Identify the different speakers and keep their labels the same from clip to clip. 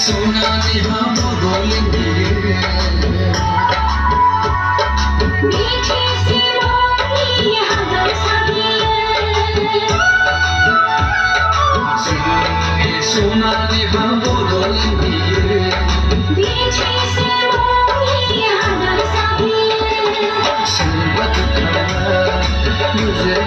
Speaker 1: सोना नेहा बदल दिए मीठी सी मोरी हवा सोना नेहा बदल दिए मीठी सी मोरी हवा संगत मुझे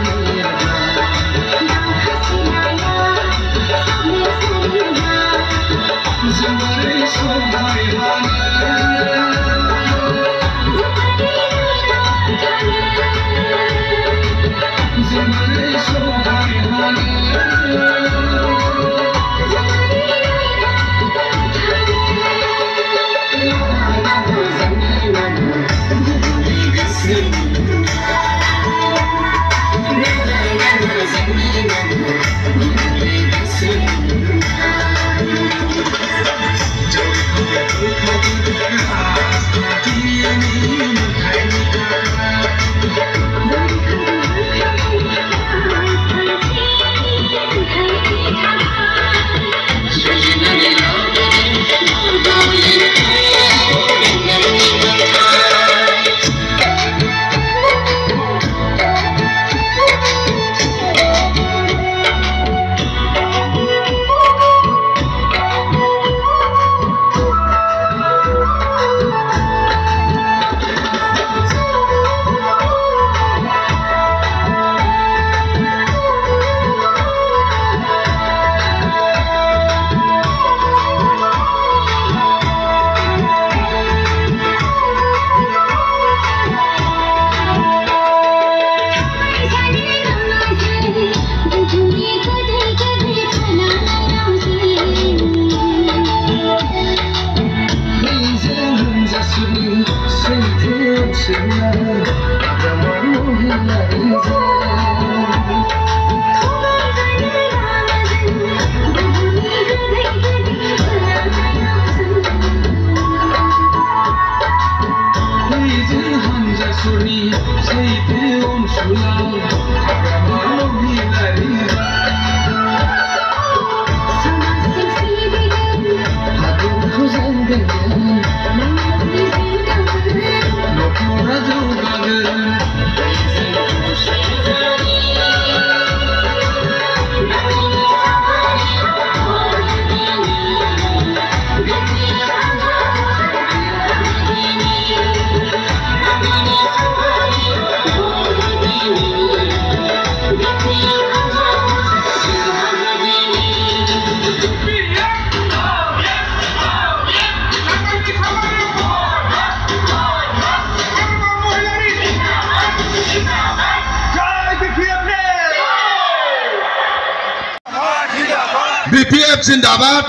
Speaker 2: BPF जिंदाबाद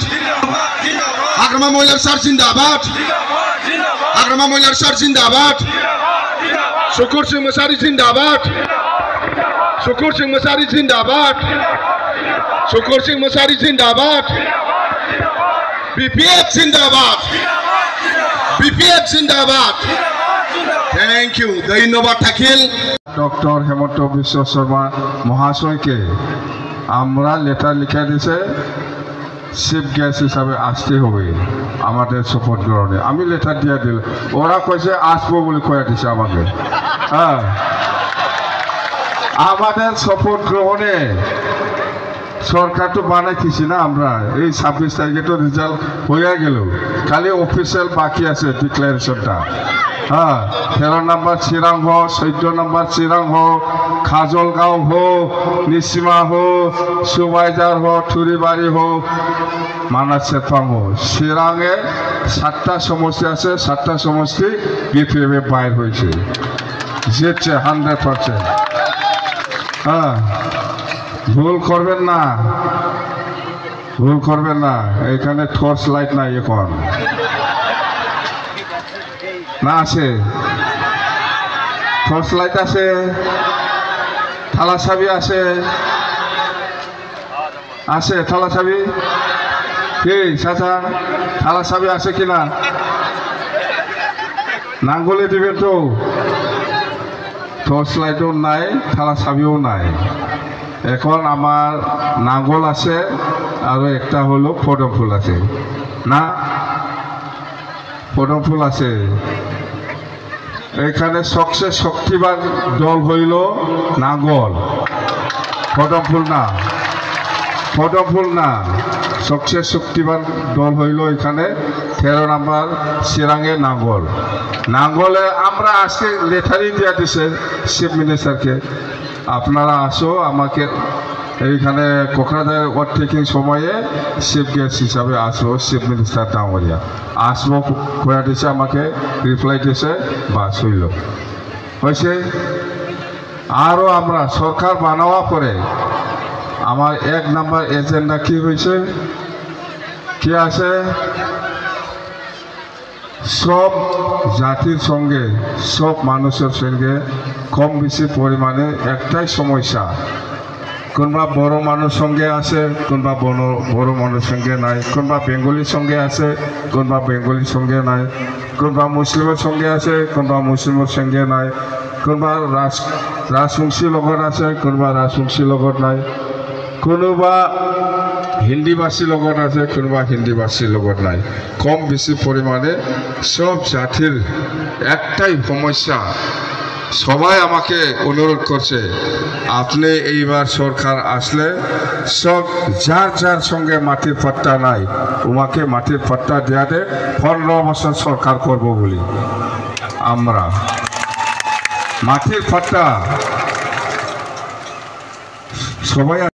Speaker 2: आग्रमा महिला सर जिंदाबाद आग्रमा महिला सर जिंदाबाद शुकुर सिंह मुसारी जिंदाबाद शुकुर सिंह मुसारी जिंदाबाद शुकुर सिंह मुसारी जिंदाबाद BPF जिंदाबाद BPF जिंदाबाद थैंक यू धन्यवाद থাকিল
Speaker 3: डॉक्टर हेमंत विश्व शर्मा महाशय के আমরা লেটার লিখে দিছে চিফ গেস্ট হিসাবে আসতে হবে আমাদের শপথ গ্রহণে আমি লেটার দিয়ে দিল ওরা কইছে আসবো বলে কয়ে দিছে আমাকে হ্যাঁ আমাদের শপথ গ্রহণে সরকার তো বানাইতেছি না আমরা এই 26 তারিখে তো রেজাল্ট হয়ে গেল খালি অফিসিয়াল বাকি আছে ডিক্লারেশনটা हाँ 13 नंबर चिरांग हो 14 नंबर चिरांग हो खाजलगांव हो निसीमा हो सुबाइजार हो थुरीबाड़ी हो मानस सेरफां हो चिरांगे 7टा समष्टि आछे 7टा समष्टि बीपीएफ बाहर होइछे जेছে 100% हाँ भूल करबेन ना एखाने टर्च लाइट নাই এখন না আছে টর্চ লাইট আছে থালা চাবি আছে থালা চাবি কি চাচা থালা চাবি আছে কিনা নাঙ্গলে দিবেন তো টর্চ লাইটও নাই থালা চাবিও নাই এখন আমার নাঙ্গল আছে আর একটা হলো পদম ফুল আছে না পদমফুল আছে। এখানে সবচেয়ে শক্তিবান দল হইল নাঙ্গল, পদমফুল না, পদমফুল না। সবচেয়ে শক্তিবান দল হইল এখানে 13 নম্বর চিরাঙে নাঙ্গল। নাঙ্গলে আমরা আজকে লেটারি দিয়া দিছে চিফ মিনিস্টারকে, আপনারা আসো আমাকে এইখানে কোকরাঝার ওভারটেকিং সময়ে চিফ গেস্ট হিসাবে আসবো, চিফ মিনিস্টার ডাঙরিয়া আসবো কয়া দিছে, আমাকে রিপ্লাই দিছে, বাস হইল হয়েছে। আরও আমরা সরকার বানাওয়া পরে আমার 1 নম্বর এজেন্ডা কি হয়েছে, কি আছে, সব জাতির সঙ্গে সব মানুষের সঙ্গে কম বেশি পরিমাণে একটাই সমস্যা, কোনবা বড় মানুষ সঙ্গে আছে, কোনবা বড় মানুষ সঙ্গে নাই, কোনবা বেঙ্গলির সঙ্গে আছে, কোনবা বেঙ্গলির সঙ্গে নাই, কোনবা মুসলিমের সঙ্গে আছে, কোনবা মুসলিমের সঙ্গে নাই, কোনবা রাজবংশী লগত আছে, কোনবা রাজবংশী লগত নাই, কোনোবা হিন্দিভাষী লগত আছে, কোনোবা হিন্দিভাষীর লগত নাই। কম বেশি পরিমাণে সব জাতির একটাই সমস্যা। সবাই আমাকে অনুরোধ করছে, আপনি এইবার সরকার আসলে সব যার যার সঙ্গে মাটির পাট্টা নাই ওমাকে মাটির পাট্টা দেওয়াতে 15 বছর সরকার করব বলি। আমরা মাটির পাট্টা সবাই